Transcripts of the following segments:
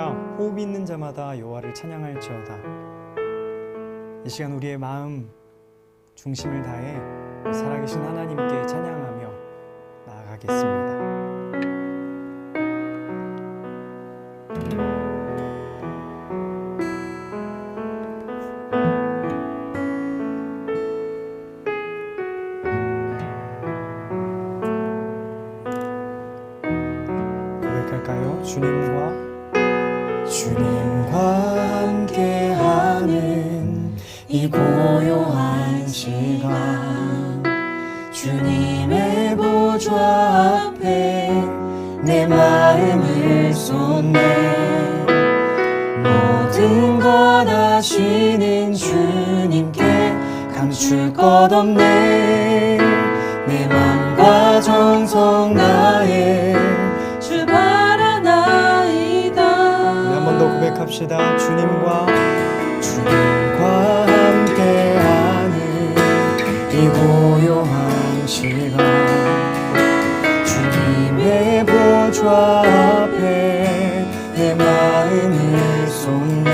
할렐루야. 호흡 있는 자마다 여호와를 찬양할지어다. 이 시간 우리의 마음 중심을 다해 살아계신 하나님께 찬양하며 나아가겠습니다. 고백할까요? 주님과 함께하는 이 고요한 시간, 주님의 보좌 앞에 내 마음을 쏟네. 모든 것 아시는 주님께 감출 것 없네. 내 맘과 정성 다해 주 바라나이다. 한 번 더 고백합시다. 주님과 함께하는 이 고요한 시간, 주님의 보좌 앞에 내 마음을 쏟네.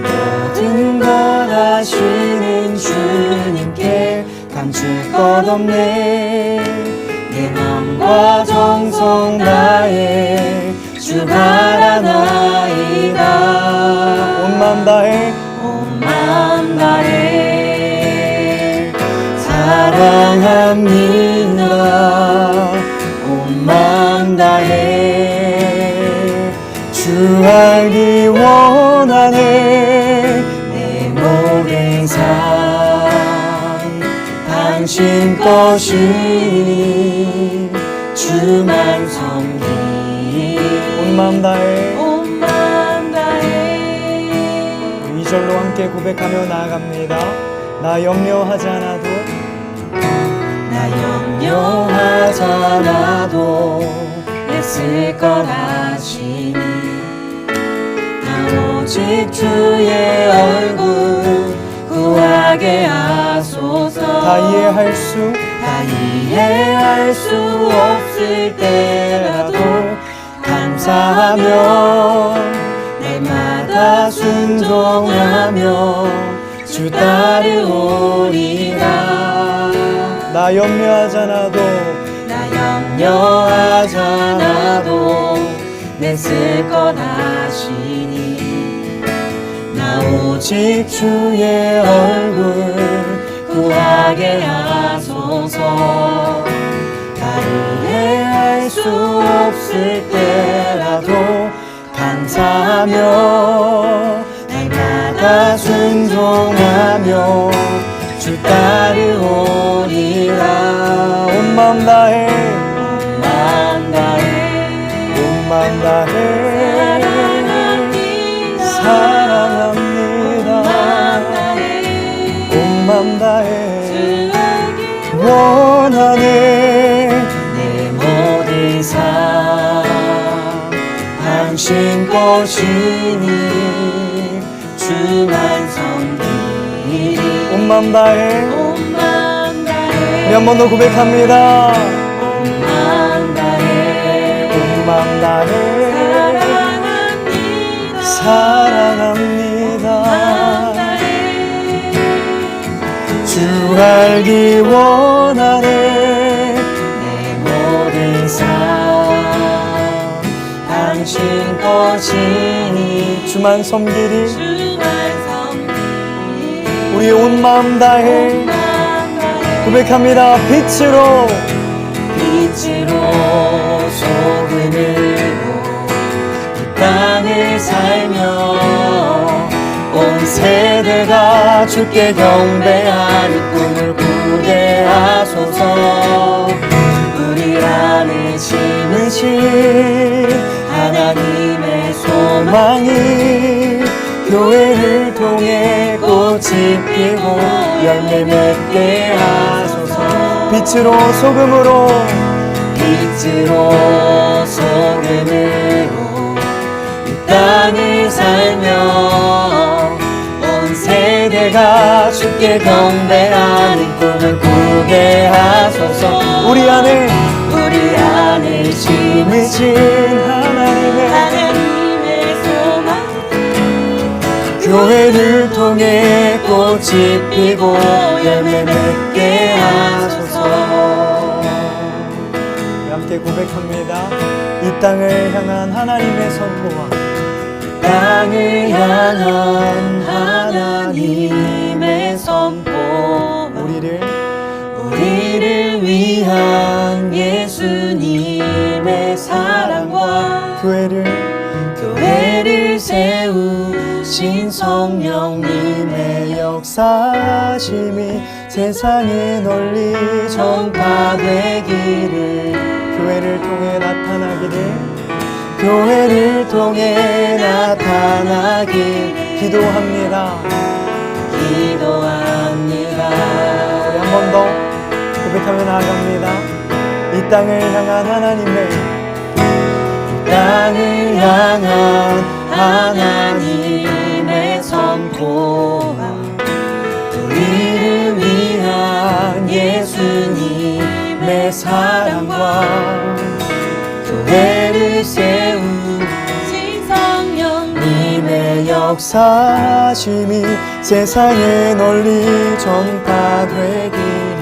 모든 것 아시는 주님께 감출 것 없네. 내 맘과 정성 다해 주 바라나이다. 온 맘 다해 사랑합니다. 온 맘 다해 주 알기 원하네. 내 모든 삶 당신 것이니 주만 섬기. 온 맘 다해 우리 2절로 함께 고백하며 나아갑니다. 나 염려하지 않아도 애쓸 것 아시니. 나 오직 주의 얼굴 구하게 하소서. 다 이해할 수 없을 때라도 감사하며 날마다 순종하며 주 따르오리라. 나 염려하지 않아도 애쓸 것 아시니. 나 오직 주의 얼굴 구하게 하소서. 다 이해할 수 없을 때라도 감사하며 날마다 순종하며 주 따르오리라. 온 마음 다해 사랑합니다. 온 마음 다해 원하네. 내 모든 삶 당신 것이니 주만 섬기리. 온 마음 다해 우리 한 번 더 고백합니다. 온 마음 다해 사랑합니다. 주 알기 원하네. 내 모든 삶 당신 것이니 주만 섬기리. 우리 온 마음 다해 고백합니다. 빛으로 소금으로 이 땅을 살며 온 세대가 주께 경배하는 꿈을 꾸게 하소서. 우리 안에 심으신 하나님의 소망이 교회를 통해 꽃이 피고 열매 맺게 하소서. 빛으로 소금으로 이 땅을 살며 온 세대가 주께 경배하는 꿈을 꾸게 하소서. 우리 안에 심으신 하나님의 교회를 통해 꽃이 피고 열매 맺게 하소서. 우리 함께 고백합니다. 이 땅을 향한 하나님의 선포와 땅을 향한 하나님의 선포, 우리를 위한 예수님의 사랑과 교회를 세우신 성령님의 역사심이 세상에 널리 전파되기를, 교회를 통해 나타나길 기도합니다. 우리 한 번 더 고백하며 나아갑니다. 이 땅을 향한 하나님의 선포와 우리를 위한 예수님의 사랑과 교회를 세우신 성령님의 역사심이 세상에 널리 전파되기를,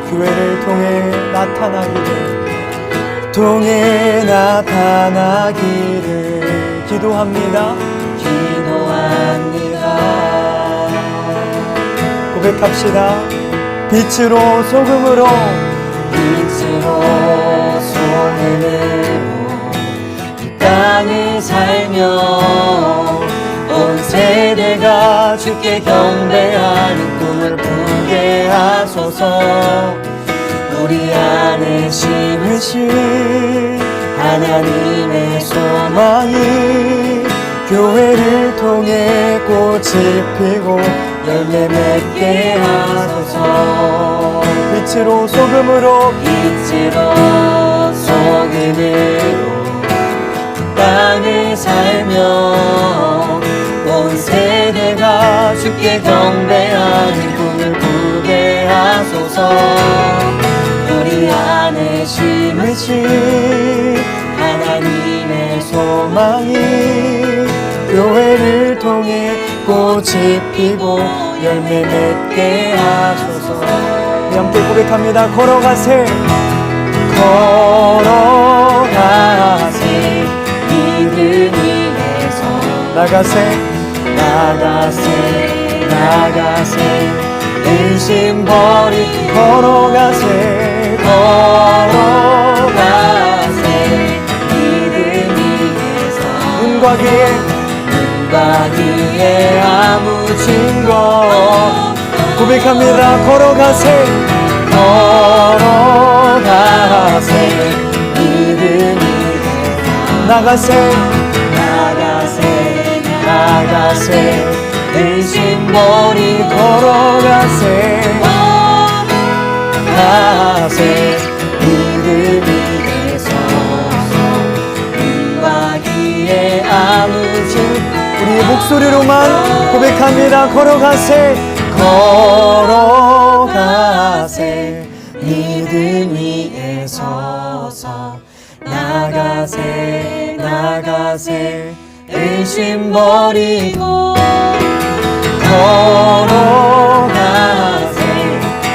교회를 통해 나타나기를 기도합니다. 고백합시다. 빛으로 소금으로 이 땅을 살며 온 세대가 주께 경배하는 꿈을 꾸게 하소서. 우리 안에 심으신 하나님의 소망이 교회를 통해 꽃이 피고 열매 맺게 하소서. 빛으로 소금으로 땅을 살며 온 세대가 주께 경배하는 꿈을 꾸게 하소서. 우리 안에 심으신 하나님의 소망이 교회를 통해 꽃이 피고 열매 맺게 하소서. 우리 함께 고백합니다. 걸어가세 이들 위해서 나가세 의심 버리고 걸어가세 이들 위해서 눈과 귀에 아무 증거 고백합니다. 걸어가세 이들 위해서 나가세 의심 버리 걸어가세 이들 위해서 눈과 귀에 아무 증거 우리의 목소리로만 고백합니다. 걸어가세 믿음 위에 서서 나가세 의심 버리고 걸어가세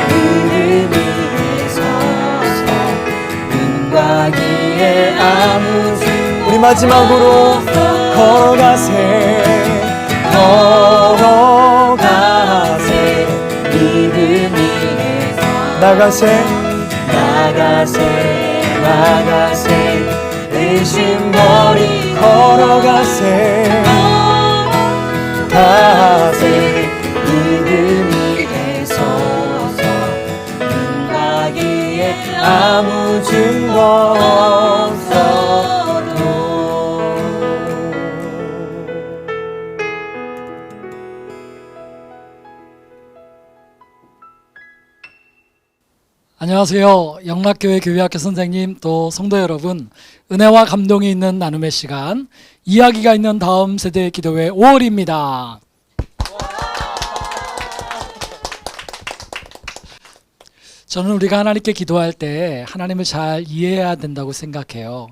믿음 위에 서서 눈과 귀에 아무 우리 마지막으로 걸어가세 믿음 위에서 나가세 의심 버리 걸어가세 믿음 위에 서서 눈과 귀에 아무 증거 없어도 안녕하세요. 영락교회 교회학교 선생님 또 성도 여러분, 은혜와 감동이 있는 나눔의 시간, 이야기가 있는 다음 세대 기도회 5월입니다. 저는 우리가 하나님께 기도할 때 하나님을 잘 이해해야 된다고 생각해요.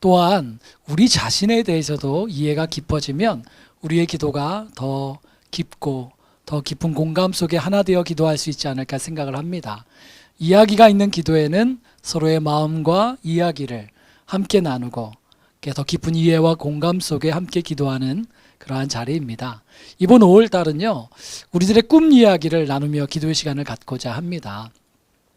또한 우리 자신에 대해서도 이해가 깊어지면 우리의 기도가 더 깊고 더 깊은 공감 속에 하나 되어 기도할 수 있지 않을까 생각을 합니다. 이야기가 있는 기도에는 서로의 마음과 이야기를 함께 나누고 더 깊은 이해와 공감 속에 함께 기도하는 그러한 자리입니다. 이번 5월 달은요, 우리들의 꿈 이야기를 나누며 기도의 시간을 갖고자 합니다.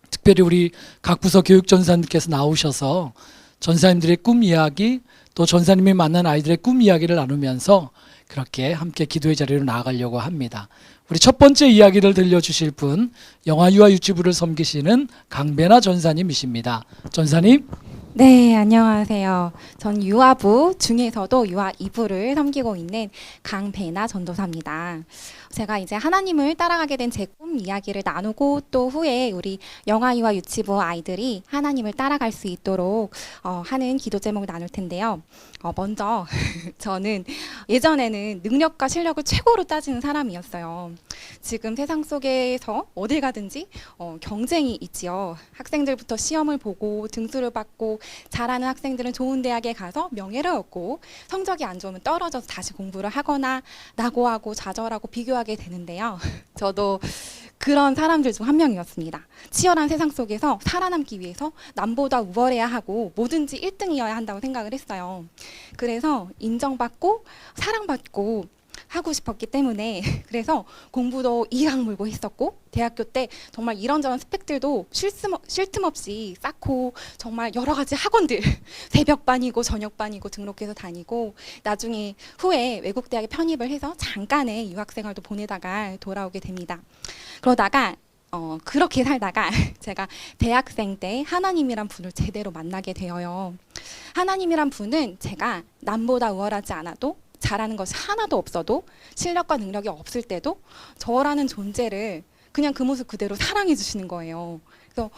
특별히 우리 각 부서 교육전사님께서 나오셔서 전사님들의 꿈 이야기, 또 전사님이 만난 아이들의 꿈 이야기를 나누면서 그렇게 함께 기도의 자리로 나아가려고 합니다. 우리 첫 번째 이야기를 들려주실 분, 영아유아 유치부를 섬기시는 강배나 전사님이십니다. 전사님. 네, 안녕하세요. 전 유아부 중에서도 유아 2부를 섬기고 있는 강배나 전도사입니다. 제가 이제 하나님을 따라가게 된 제 꿈 이야기를 나누고 또 후에 우리 영아유아 유치부 아이들이 하나님을 따라갈 수 있도록 하는 기도 제목을 나눌 텐데요. 먼저 저는 예전에는 능력과 실력을 최고로 따지는 사람이었어요. 지금 세상 속에서 어딜 가든지 경쟁이 있지요. 학생들부터 시험을 보고 등수를 받고 잘하는 학생들은 좋은 대학에 가서 명예를 얻고 성적이 안 좋으면 떨어져서 다시 공부를 하거나 낙오하고 좌절하고 비교하게 되는데요. 저도 그런 사람들 중 한 명이었습니다. 치열한 세상 속에서 살아남기 위해서 남보다 우월해야 하고 뭐든지 1등이어야 한다고 생각을 했어요. 그래서 인정받고 사랑받고 하고 싶었기 때문에 그래서 공부도 이악물고 했었고 대학교 때 정말 이런저런 스펙들도 쉴 틈 없이 쌓고 정말 여러 가지 학원들 새벽반이고 저녁반이고 등록해서 다니고 나중에 후에 외국 대학에 편입을 해서 잠깐의 유학생활도 보내다가 돌아오게 됩니다. 그러다가 그렇게 살다가 제가 대학생 때 하나님이란 분을 제대로 만나게 되어요. 하나님이란 분은 제가 남보다 우월하지 않아도 잘하는 것이 하나도 없어도 실력과 능력이 없을 때도 저라는 존재를 그냥 그 모습 그대로 사랑해 주시는 거예요. 그래서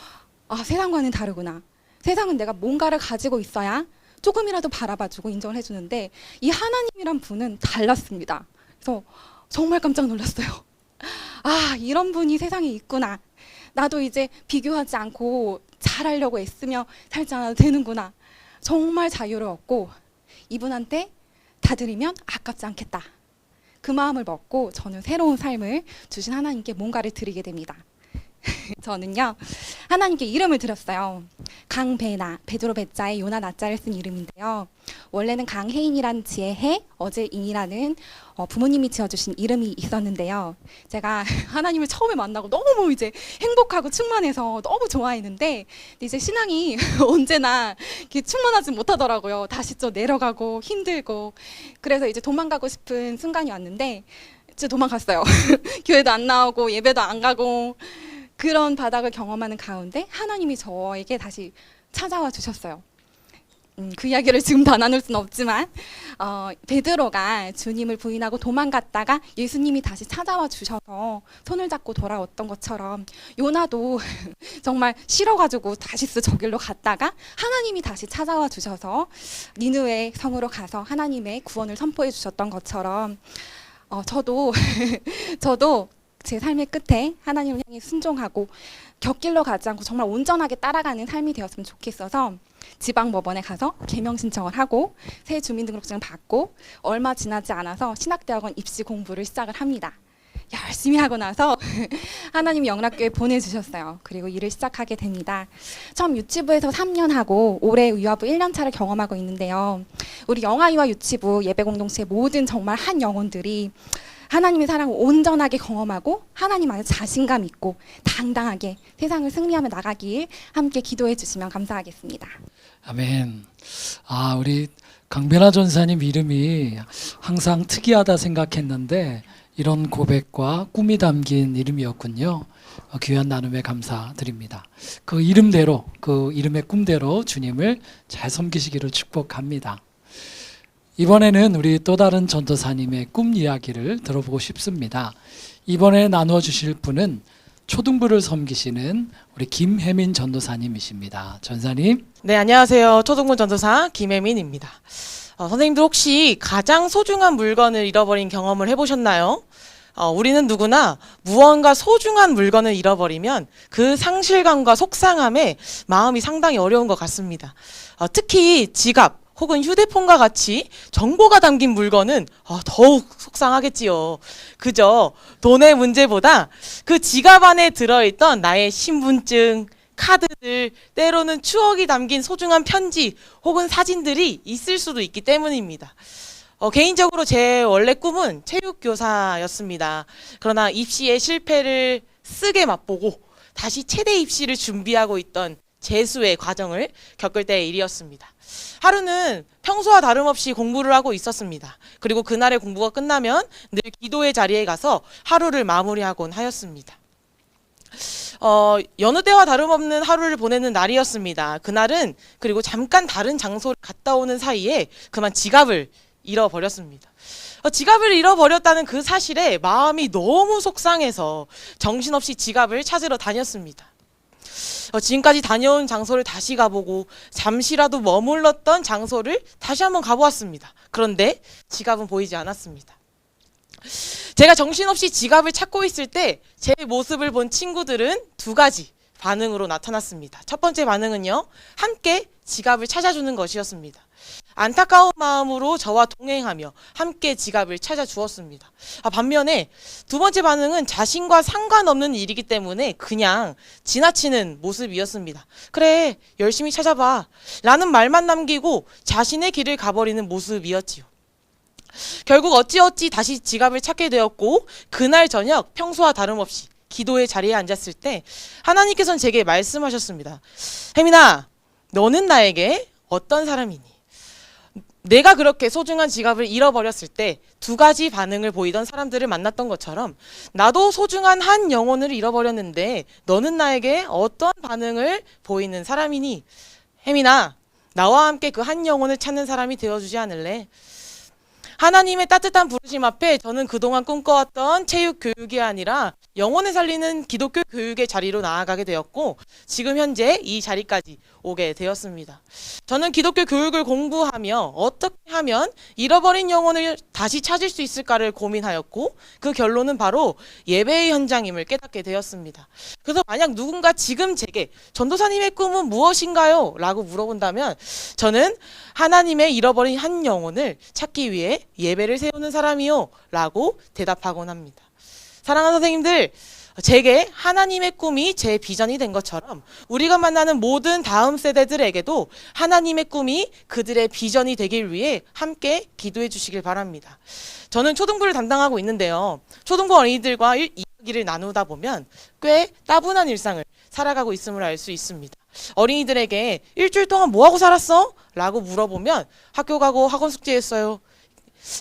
세상과는 다르구나. 세상은 내가 뭔가를 가지고 있어야 조금이라도 바라봐주고 인정을 해주는데 이 하나님이란 분은 달랐습니다. 그래서 정말 깜짝 놀랐어요. 이런 분이 세상에 있구나. 나도 이제 비교하지 않고 잘하려고 애쓰며 살지 않아도 되는구나. 정말 자유를 얻고 이분한테 다 드리면 아깝지 않겠다. 그 마음을 먹고 저는 새로운 삶을 주신 하나님께 뭔가를 드리게 됩니다. 저는요, 하나님께 이름을 드렸어요. 강배나, 베드로 배자에 요나 나자를 쓴 이름인데요. 원래는 강혜인이라는 지의 해, 어제인이라는 부모님이 지어주신 이름이 있었는데요. 제가 하나님을 처음에 만나고 너무 이제 행복하고 충만해서 너무 좋아했는데 이제 신앙이 언제나 이렇게 충만하지 못하더라고요. 다시 좀 내려가고 힘들고 그래서 이제 도망가고 싶은 순간이 왔는데 이제 도망갔어요. 교회도 안 나오고 예배도 안 가고 그런 바닥을 경험하는 가운데 하나님이 저에게 다시 찾아와 주셨어요. 그 이야기를 지금 다 나눌 수는 없지만 베드로가 주님을 부인하고 도망갔다가 예수님이 다시 찾아와 주셔서 손을 잡고 돌아왔던 것처럼 요나도 정말 싫어가지고 다시스 저길로 갔다가 하나님이 다시 찾아와 주셔서 니느웨 성으로 가서 하나님의 구원을 선포해 주셨던 것처럼 저도 제 삶의 끝에 하나님을 향해 순종하고 곁길로 가지 않고 정말 온전하게 따라가는 삶이 되었으면 좋겠어서 지방법원에 가서 개명 신청을 하고 새 주민등록증을 받고 얼마 지나지 않아서 신학대학원 입시 공부를 시작을 합니다. 열심히 하고 나서 하나님이 영락교회 보내주셨어요. 그리고 일을 시작하게 됩니다. 처음 유치부에서 3년 하고 올해 유아부 1년 차를 경험하고 있는데요. 우리 영아유아 유치부 예배공동체 모든 정말 한 영혼들이 하나님의 사랑을 온전하게 경험하고 하나님 안에 자신감 있고 당당하게 세상을 승리하며 나가길 함께 기도해 주시면 감사하겠습니다. 아멘. 우리 강변아 전사님 이름이 항상 특이하다 생각했는데 이런 고백과 꿈이 담긴 이름이었군요. 귀한 나눔에 감사드립니다. 그 이름대로, 그 이름의 꿈대로 주님을 잘 섬기시기를 축복합니다. 이번에는 우리 또 다른 전도사님의 꿈 이야기를 들어보고 싶습니다. 이번에 나누어 주실 분은 초등부를 섬기시는 우리 김혜민 전도사님이십니다. 전사님. 네, 안녕하세요. 초등부 전도사 김혜민입니다. 선생님들 혹시 가장 소중한 물건을 잃어버린 경험을 해보셨나요? 우리는 누구나 무언가 소중한 물건을 잃어버리면 그 상실감과 속상함에 마음이 상당히 어려운 것 같습니다. 특히 지갑 혹은 휴대폰과 같이 정보가 담긴 물건은 더욱 속상하겠지요. 그저 돈의 문제보다 그 지갑 안에 들어있던 나의 신분증, 카드들, 때로는 추억이 담긴 소중한 편지 혹은 사진들이 있을 수도 있기 때문입니다. 개인적으로 제 원래 꿈은 체육교사였습니다. 그러나 입시의 실패를 쓰게 맛보고 다시 체대 입시를 준비하고 있던 재수의 과정을 겪을 때의 일이었습니다. 하루는 평소와 다름없이 공부를 하고 있었습니다. 그리고 그날의 공부가 끝나면 늘 기도의 자리에 가서 하루를 마무리하곤 하였습니다. 여느 때와 다름없는 하루를 보내는 날이었습니다. 그날은 그리고 잠깐 다른 장소를 갔다 오는 사이에 그만 지갑을 잃어버렸습니다. 지갑을 잃어버렸다는 그 사실에 마음이 너무 속상해서 정신없이 지갑을 찾으러 다녔습니다. 지금까지 다녀온 장소를 다시 가보고 잠시라도 머물렀던 장소를 다시 한번 가보았습니다. 그런데 지갑은 보이지 않았습니다. 제가 정신없이 지갑을 찾고 있을 때 제 모습을 본 친구들은 두 가지 반응으로 나타났습니다. 첫 번째 반응은요, 함께 지갑을 찾아주는 것이었습니다. 안타까운 마음으로 저와 동행하며 함께 지갑을 찾아주었습니다. 반면에 두 번째 반응은 자신과 상관없는 일이기 때문에 그냥 지나치는 모습이었습니다. 그래, 열심히 찾아봐 라는 말만 남기고 자신의 길을 가버리는 모습이었지요. 결국 어찌어찌 다시 지갑을 찾게 되었고, 그날 저녁 평소와 다름없이 기도의 자리에 앉았을 때 하나님께서는 제게 말씀하셨습니다. 혜민아, 너는 나에게 어떤 사람이니? 내가 그렇게 소중한 지갑을 잃어버렸을 때 두 가지 반응을 보이던 사람들을 만났던 것처럼 나도 소중한 한 영혼을 잃어버렸는데 너는 나에게 어떤 반응을 보이는 사람이니? 혜민아, 나와 함께 그 한 영혼을 찾는 사람이 되어주지 않을래? 하나님의 따뜻한 부르심 앞에 저는 그동안 꿈꿔왔던 체육 교육이 아니라 영혼을 살리는 기독교 교육의 자리로 나아가게 되었고, 지금 현재 이 자리까지 오게 되었습니다. 저는 기독교 교육을 공부하며 어떻게 하면 잃어버린 영혼을 다시 찾을 수 있을까를 고민하였고, 그 결론은 바로 예배의 현장임을 깨닫게 되었습니다. 그래서 만약 누군가 지금 제게 전도사님의 꿈은 무엇인가요? 라고 물어본다면 저는 하나님의 잃어버린 한 영혼을 찾기 위해 예배를 세우는 사람이요 라고 대답하곤 합니다. 사랑하는 선생님들, 제게 하나님의 꿈이 제 비전이 된 것처럼 우리가 만나는 모든 다음 세대들에게도 하나님의 꿈이 그들의 비전이 되길 위해 함께 기도해 주시길 바랍니다. 저는 초등부를 담당하고 있는데요. 초등부 어린이들과 이야기를 나누다 보면 꽤 따분한 일상을 살아가고 있음을 알 수 있습니다. 어린이들에게 일주일 동안 뭐하고 살았어? 라고 물어보면 학교 가고 학원 숙제했어요.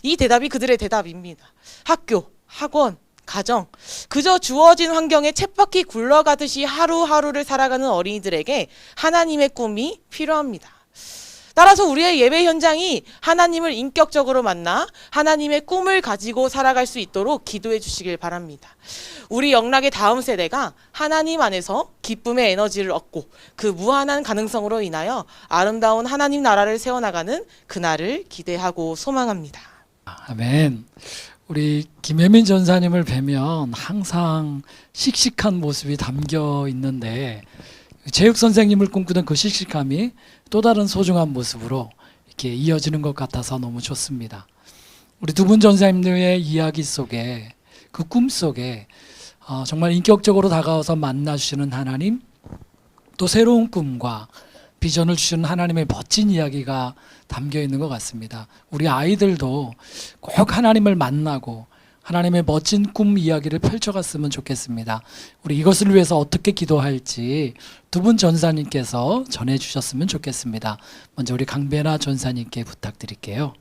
이 대답이 그들의 대답입니다. 학교, 학원, 가정, 그저 주어진 환경에 쳇바퀴 굴러가듯이 하루하루를 살아가는 어린이들에게 하나님의 꿈이 필요합니다. 따라서 우리의 예배 현장이 하나님을 인격적으로 만나 하나님의 꿈을 가지고 살아갈 수 있도록 기도해 주시길 바랍니다. 우리 영락의 다음 세대가 하나님 안에서 기쁨의 에너지를 얻고 그 무한한 가능성으로 인하여 아름다운 하나님 나라를 세워나가는 그날을 기대하고 소망합니다. 아멘. 우리 김혜민 전사님을 뵈면 항상 씩씩한 모습이 담겨 있는데, 체육 선생님을 꿈꾸던 그 씩씩함이 또 다른 소중한 모습으로 이렇게 이어지는 것 같아서 너무 좋습니다. 우리 두 분 전사님들의 이야기 속에, 그 꿈 속에 정말 인격적으로 다가와서 만나주시는 하나님, 또 새로운 꿈과 비전을 주시는 하나님의 멋진 이야기가 담겨 있는 것 같습니다. 우리 아이들도 꼭 하나님을 만나고 하나님의 멋진 꿈 이야기를 펼쳐갔으면 좋겠습니다. 우리 이것을 위해서 어떻게 기도할지 두 분 전사님께서 전해주셨으면 좋겠습니다. 먼저 우리 강배나 전사님께 부탁드릴게요.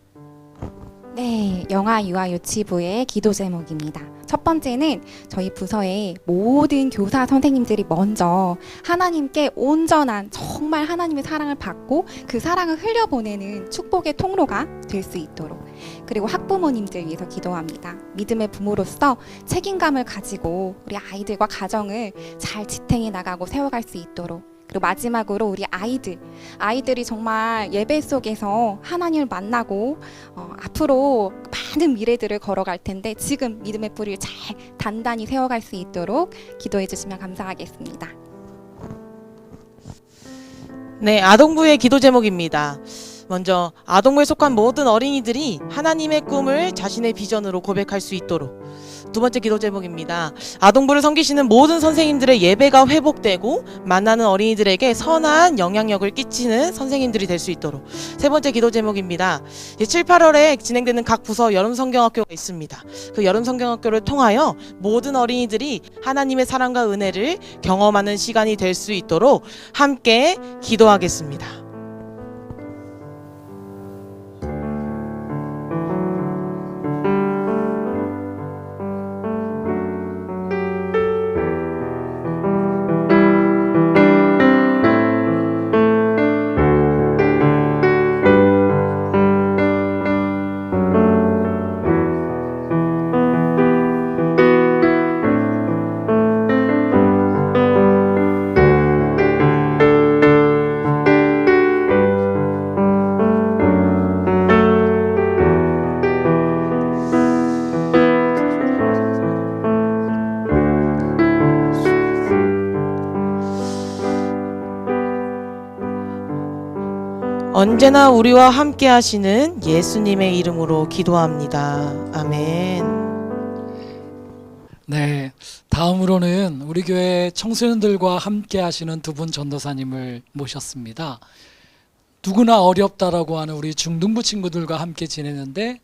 네, 영아 유아 유치부의 기도 제목입니다. 첫 번째는 저희 부서의 모든 교사 선생님들이 먼저 하나님께 온전한 정말 하나님의 사랑을 받고 그 사랑을 흘려보내는 축복의 통로가 될 수 있도록, 그리고 학부모님들 위해서 기도합니다. 믿음의 부모로서 책임감을 가지고 우리 아이들과 가정을 잘 지탱해 나가고 세워갈 수 있도록, 그리고 마지막으로 우리 아이들이 정말 예배 속에서 하나님을 만나고 앞으로 많은 미래들을 걸어갈 텐데 지금 믿음의 뿌리를 잘 단단히 세워갈 수 있도록 기도해 주시면 감사하겠습니다. 네, 아동부의 기도 제목입니다. 먼저 아동부에 속한 모든 어린이들이 하나님의 꿈을 자신의 비전으로 고백할 수 있도록. 두 번째 기도 제목입니다. 아동부를 섬기시는 모든 선생님들의 예배가 회복되고 만나는 어린이들에게 선한 영향력을 끼치는 선생님들이 될 수 있도록. 세 번째 기도 제목입니다. 7, 8월에 진행되는 각 부서 여름 성경학교가 있습니다. 그 여름 성경학교를 통하여 모든 어린이들이 하나님의 사랑과 은혜를 경험하는 시간이 될 수 있도록 함께 기도하겠습니다. 언제나 우리와 함께 하시는 예수님의 이름으로 기도합니다. 아멘. 네, 다음으로는 우리 교회 청소년들과 함께 하시는 두 분 전도사님을 모셨습니다. 누구나 어렵다라고 하는 우리 중등부 친구들과 함께 지내는데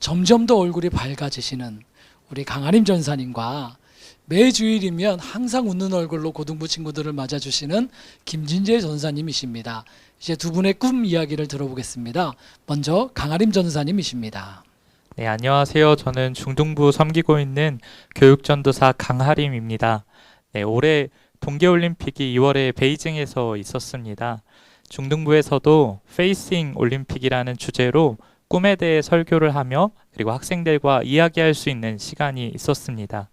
점점 더 얼굴이 밝아지시는 우리 강아림 전사님과 매주일이면 항상 웃는 얼굴로 고등부 친구들을 맞아주시는 김진재 전사님이십니다. 이제 두 분의 꿈 이야기를 들어보겠습니다. 먼저 강아림 전사님이십니다. 네, 안녕하세요. 저는 중등부 섬기고 있는 교육전도사 강하림입니다. 네, 올해 동계올림픽이 2월에 베이징에서 있었습니다. 중등부에서도 페이싱 올림픽이라는 주제로 꿈에 대해 설교를 하며 그리고 학생들과 이야기할 수 있는 시간이 있었습니다.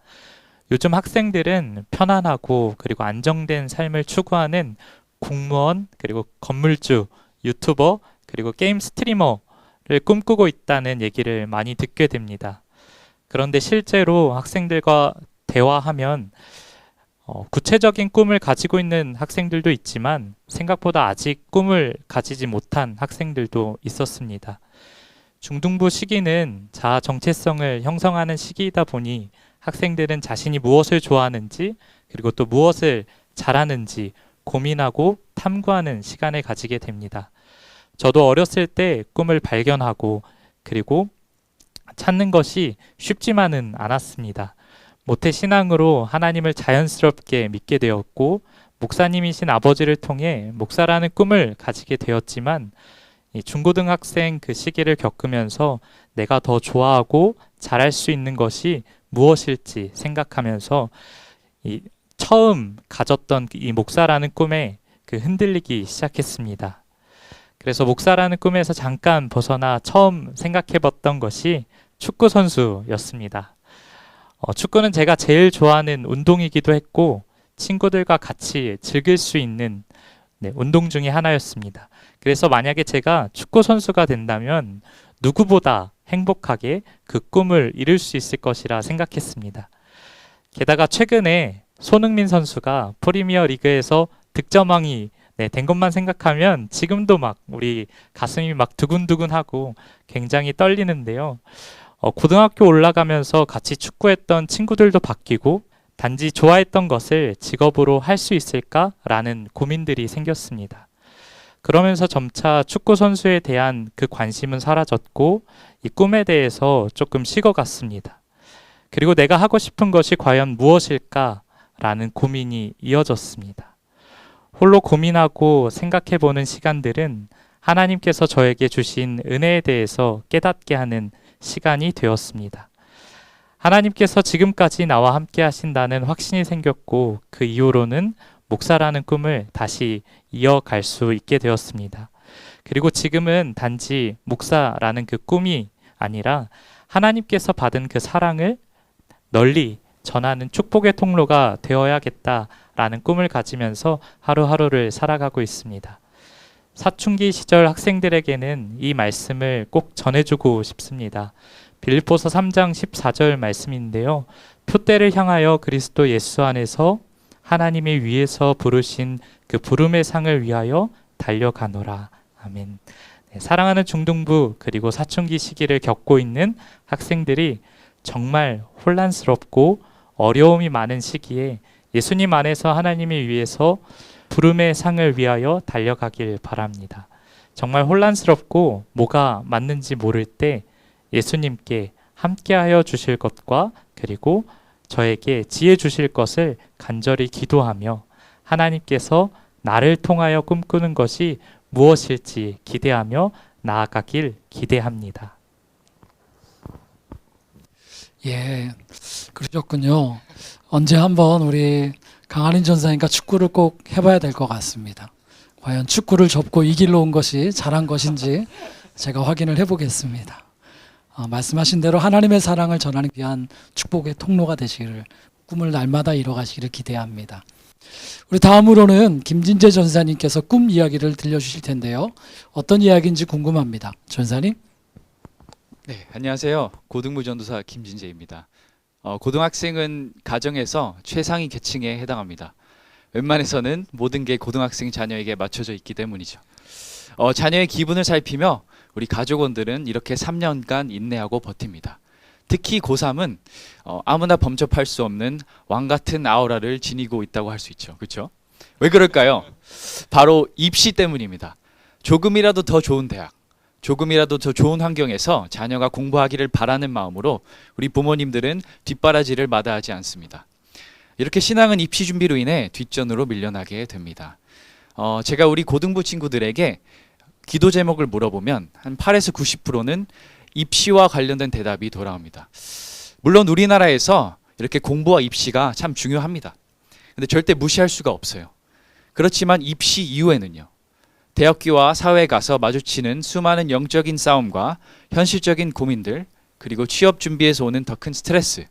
요즘 학생들은 편안하고 그리고 안정된 삶을 추구하는 공무원, 그리고 건물주, 유튜버, 그리고 게임 스트리머를 꿈꾸고 있다는 얘기를 많이 듣게 됩니다. 그런데 실제로 학생들과 대화하면 구체적인 꿈을 가지고 있는 학생들도 있지만 생각보다 아직 꿈을 가지지 못한 학생들도 있었습니다. 중등부 시기는 자아 정체성을 형성하는 시기이다 보니 학생들은 자신이 무엇을 좋아하는지 그리고 또 무엇을 잘하는지 고민하고 탐구하는 시간을 가지게 됩니다. 저도 어렸을 때 꿈을 발견하고 그리고 찾는 것이 쉽지만은 않았습니다. 모태신앙으로 하나님을 자연스럽게 믿게 되었고 목사님이신 아버지를 통해 목사라는 꿈을 가지게 되었지만 중고등학생 그 시기를 겪으면서 내가 더 좋아하고 잘할 수 있는 것이 무엇일지 생각하면서 처음 가졌던 이 목사라는 꿈에 흔들리기 시작했습니다. 그래서 목사라는 꿈에서 잠깐 벗어나 처음 생각해봤던 것이 축구 선수였습니다. 축구는 제가 제일 좋아하는 운동이기도 했고 친구들과 같이 즐길 수 있는 운동 중에 하나였습니다. 그래서 만약에 제가 축구 선수가 된다면 누구보다 행복하게 그 꿈을 이룰 수 있을 것이라 생각했습니다. 게다가 최근에 손흥민 선수가 프리미어 리그에서 득점왕이 된 것만 생각하면 지금도 막 우리 가슴이 막 두근두근하고 굉장히 떨리는데요. 고등학교 올라가면서 같이 축구했던 친구들도 바뀌고 단지 좋아했던 것을 직업으로 할 수 있을까라는 고민들이 생겼습니다. 그러면서 점차 축구 선수에 대한 그 관심은 사라졌고 이 꿈에 대해서 조금 식어갔습니다. 그리고 내가 하고 싶은 것이 과연 무엇일까라는 고민이 이어졌습니다. 홀로 고민하고 생각해보는 시간들은 하나님께서 저에게 주신 은혜에 대해서 깨닫게 하는 시간이 되었습니다. 하나님께서 지금까지 나와 함께 하신다는 확신이 생겼고 그 이후로는 목사라는 꿈을 다시 이어갈 수 있게 되었습니다. 그리고 지금은 단지 목사라는 그 꿈이 아니라 하나님께서 받은 그 사랑을 널리 전하는 축복의 통로가 되어야겠다라는 꿈을 가지면서 하루하루를 살아가고 있습니다. 사춘기 시절 학생들에게는 이 말씀을 꼭 전해주고 싶습니다. 빌립보서 3장 14절 말씀인데요. 표대를 향하여 그리스도 예수 안에서 하나님의 위에서 부르신 그 부름의 상을 위하여 달려가노라. 아멘. 사랑하는 중등부 그리고 사춘기 시기를 겪고 있는 학생들이 정말 혼란스럽고 어려움이 많은 시기에 예수님 안에서 하나님을 위해서 부름의 상을 위하여 달려가길 바랍니다. 정말 혼란스럽고 뭐가 맞는지 모를 때 예수님께 함께하여 주실 것과 그리고 저에게 지혜 주실 것을 간절히 기도하며 하나님께서 나를 통하여 꿈꾸는 것이 무엇일지 기대하며 나아가길 기대합니다. 예, 그러셨군요. 언제 한번 우리 강한인 전사님과 축구를 꼭 해봐야 될 것 같습니다. 과연 축구를 접고 이 길로 온 것이 잘한 것인지 제가 확인을 해보겠습니다. 말씀하신 대로 하나님의 사랑을 전하는 귀한 축복의 통로가 되시기를, 꿈을 날마다 이뤄가시기를 기대합니다. 우리 다음으로는 김진재 전사님께서 꿈 이야기를 들려주실 텐데요. 어떤 이야기인지 궁금합니다. 전사님. 네, 안녕하세요. 고등부 전도사 김진재입니다. 고등학생은 가정에서 최상위 계층에 해당합니다. 웬만해서는 모든 게 고등학생 자녀에게 맞춰져 있기 때문이죠. 자녀의 기분을 살피며 우리 가족원들은 이렇게 3년간 인내하고 버팁니다. 특히 고3은 아무나 범접할 수 없는 왕 같은 아우라를 지니고 있다고 할 수 있죠. 그렇죠? 왜 그럴까요? 바로 입시 때문입니다. 조금이라도 더 좋은 대학, 조금이라도 더 좋은 환경에서 자녀가 공부하기를 바라는 마음으로 우리 부모님들은 뒷바라지를 마다하지 않습니다. 이렇게 신앙은 입시 준비로 인해 뒷전으로 밀려나게 됩니다. 제가 우리 고등부 친구들에게 기도 제목을 물어보면 한 8에서 90%는 입시와 관련된 대답이 돌아옵니다. 물론 우리나라에서 이렇게 공부와 입시가 참 중요합니다. 근데 절대 무시할 수가 없어요. 그렇지만 입시 이후에는요, 대학교와 사회에 가서 마주치는 수많은 영적인 싸움과 현실적인 고민들, 그리고 취업 준비에서 오는 더 큰 스트레스,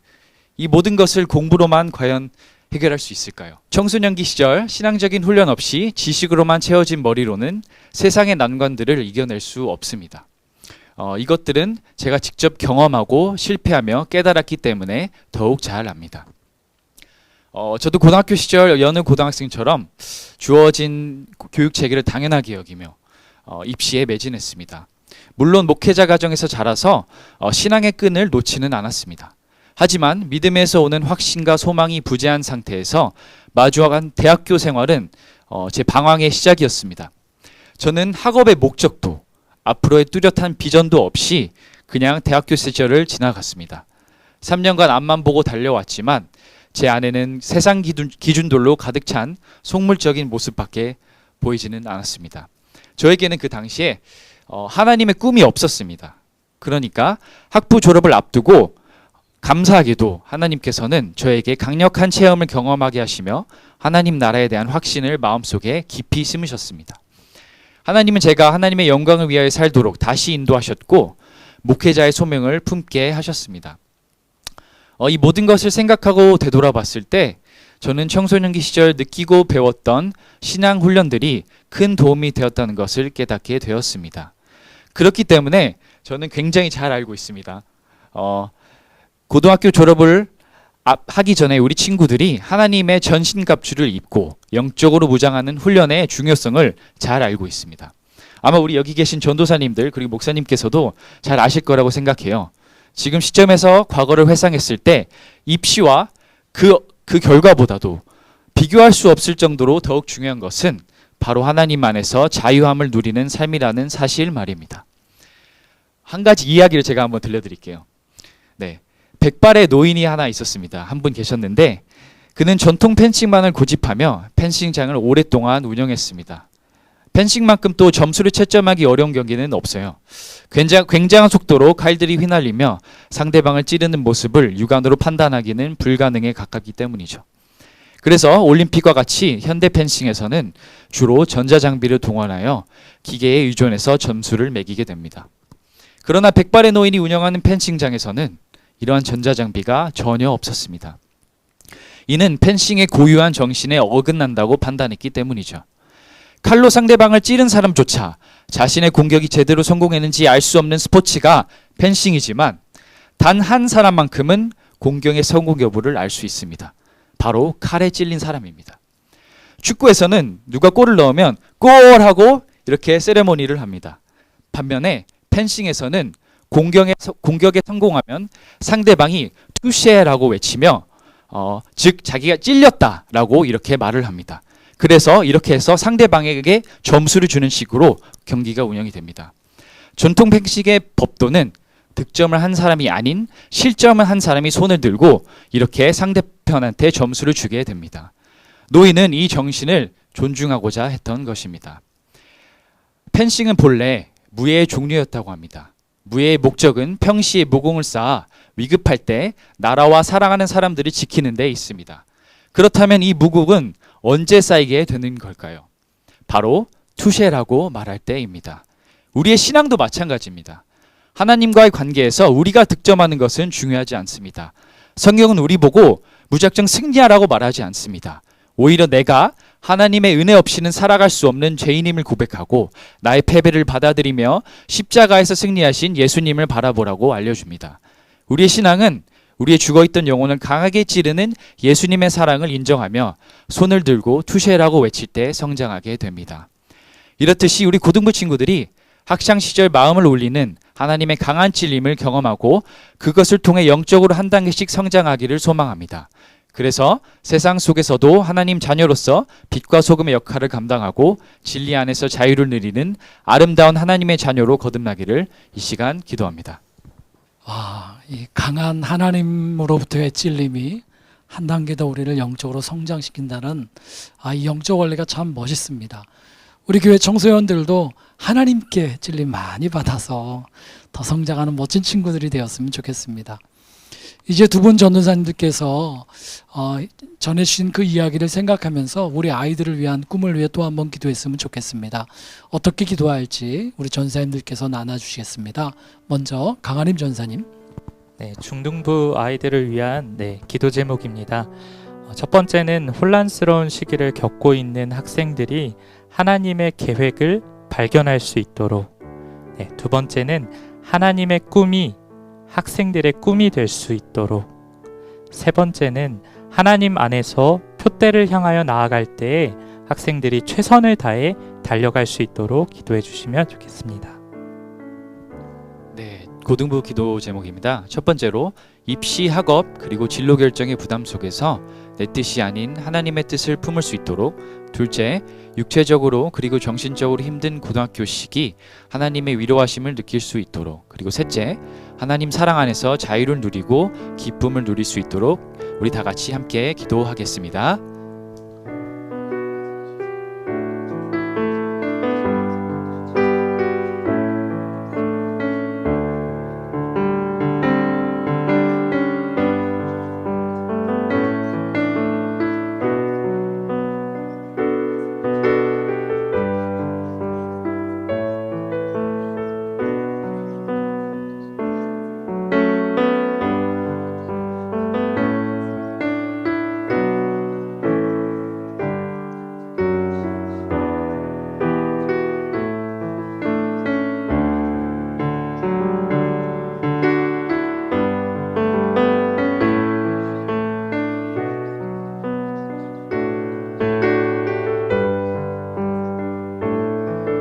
이 모든 것을 공부로만 과연 해결할 수 있을까요? 청소년기 시절 신앙적인 훈련 없이 지식으로만 채워진 머리로는 세상의 난관들을 이겨낼 수 없습니다. 이것들은 제가 직접 경험하고 실패하며 깨달았기 때문에 더욱 잘 압니다. 저도 고등학교 시절 여느 고등학생처럼 주어진 교육 체계를 당연하게 여기며 입시에 매진했습니다. 물론 목회자 가정에서 자라서 신앙의 끈을 놓지는 않았습니다. 하지만 믿음에서 오는 확신과 소망이 부재한 상태에서 마주한 대학교 생활은 제 방황의 시작이었습니다. 저는 학업의 목적도 앞으로의 뚜렷한 비전도 없이 그냥 대학교 시절을 지나갔습니다. 3년간 앞만 보고 달려왔지만 제 안에는 세상 기준들로 가득 찬 속물적인 모습밖에 보이지는 않았습니다. 저에게는 그 당시에 하나님의 꿈이 없었습니다. 그러니까 학부 졸업을 앞두고 감사하게도 하나님께서는 저에게 강력한 체험을 경험하게 하시며 하나님 나라에 대한 확신을 마음속에 깊이 심으셨습니다. 하나님은 제가 하나님의 영광을 위하여 살도록 다시 인도하셨고 목회자의 소명을 품게 하셨습니다. 이 모든 것을 생각하고 되돌아봤을 때 저는 청소년기 시절 느끼고 배웠던 신앙 훈련들이 큰 도움이 되었다는 것을 깨닫게 되었습니다. 그렇기 때문에 저는 굉장히 잘 알고 있습니다. 고등학교 졸업을 하기 전에 우리 친구들이 하나님의 전신갑주를 입고 영적으로 무장하는 훈련의 중요성을 잘 알고 있습니다. 아마 우리 여기 계신 전도사님들 그리고 목사님께서도 잘 아실 거라고 생각해요. 지금 시점에서 과거를 회상했을 때 입시와 그 결과보다도 비교할 수 없을 정도로 더욱 중요한 것은 바로 하나님 안에서 자유함을 누리는 삶이라는 사실 말입니다. 한 가지 이야기를 제가 한번 들려드릴게요. 네, 백발의 노인이 하나 있었습니다. 한 분 계셨는데 그는 전통 펜싱만을 고집하며 펜싱장을 오랫동안 운영했습니다. 펜싱만큼 또 점수를 채점하기 어려운 경기는 없어요. 굉장한 속도로 칼들이 휘날리며 상대방을 찌르는 모습을 육안으로 판단하기는 불가능에 가깝기 때문이죠. 그래서 올림픽과 같이 현대 펜싱에서는 주로 전자장비를 동원하여 기계에 의존해서 점수를 매기게 됩니다. 그러나 백발의 노인이 운영하는 펜싱장에서는 이러한 전자장비가 전혀 없었습니다. 이는 펜싱의 고유한 정신에 어긋난다고 판단했기 때문이죠. 칼로 상대방을 찌른 사람조차 자신의 공격이 제대로 성공했는지 알 수 없는 스포츠가 펜싱이지만 단 한 사람만큼은 공격의 성공 여부를 알 수 있습니다. 바로 칼에 찔린 사람입니다. 축구에서는 누가 골을 넣으면 골 하고 이렇게 세레모니를 합니다. 반면에 펜싱에서는 공격에 성공하면 상대방이 투시해라고 외치며 즉 자기가 찔렸다라고 이렇게 말을 합니다. 그래서 이렇게 해서 상대방에게 점수를 주는 식으로 경기가 운영이 됩니다. 전통 펜싱의 법도는 득점을 한 사람이 아닌 실점을 한 사람이 손을 들고 이렇게 상대편한테 점수를 주게 됩니다. 노인은 이 정신을 존중하고자 했던 것입니다. 펜싱은 본래 무예의 종류였다고 합니다. 무예의 목적은 평시에 무공을 쌓아 위급할 때 나라와 사랑하는 사람들을 지키는 데 있습니다. 그렇다면 이 무공은 언제 쌓이게 되는 걸까요? 바로 투셰라고 말할 때입니다. 우리의 신앙도 마찬가지입니다. 하나님과의 관계에서 우리가 득점하는 것은 중요하지 않습니다. 성경은 우리 보고 무작정 승리하라고 말하지 않습니다. 오히려 내가 하나님의 은혜 없이는 살아갈 수 없는 죄인임을 고백하고 나의 패배를 받아들이며 십자가에서 승리하신 예수님을 바라보라고 알려줍니다. 우리의 신앙은 우리의 죽어있던 영혼을 강하게 찌르는 예수님의 사랑을 인정하며 손을 들고 투셰라고 외칠 때 성장하게 됩니다. 이렇듯이 우리 고등부 친구들이 학창시절 마음을 울리는 하나님의 강한 찔림을 경험하고 그것을 통해 영적으로 한 단계씩 성장하기를 소망합니다. 그래서 세상 속에서도 하나님 자녀로서 빛과 소금의 역할을 감당하고 진리 안에서 자유를 누리는 아름다운 하나님의 자녀로 거듭나기를 이 시간 기도합니다. 이 강한 하나님으로부터의 찔림이 한 단계 더 우리를 영적으로 성장시킨다는 이 영적 원리가 참 멋있습니다. 우리 교회 청소년들도 하나님께 찔림 많이 받아서 더 성장하는 멋진 친구들이 되었으면 좋겠습니다. 이제 두 분 전도사님들께서 전해주신 그 이야기를 생각하면서 우리 아이들을 위한 꿈을 위해 또 한번 기도했으면 좋겠습니다. 어떻게 기도할지 우리 전사님들께서 나눠주시겠습니다. 먼저 강하림 전사님. 네, 중등부 아이들을 위한 기도 제목입니다. 첫 번째는 혼란스러운 시기를 겪고 있는 학생들이 하나님의 계획을 발견할 수 있도록, 두 번째는 하나님의 꿈이 학생들의 꿈이 될 수 있도록, 세 번째는 하나님 안에서 표대를 향하여 나아갈 때에 학생들이 최선을 다해 달려갈 수 있도록 기도해 주시면 좋겠습니다. 네, 고등부 기도 제목입니다. 첫 번째로 입시, 학업, 그리고 진로 결정의 부담 속에서 내 뜻이 아닌 하나님의 뜻을 품을 수 있도록, 둘째, 육체적으로 그리고 정신적으로 힘든 고등학교 시기 하나님의 위로하심을 느낄 수 있도록, 그리고 셋째, 하나님 사랑 안에서 자유를 누리고 기쁨을 누릴 수 있도록 우리 다 같이 함께 기도하겠습니다.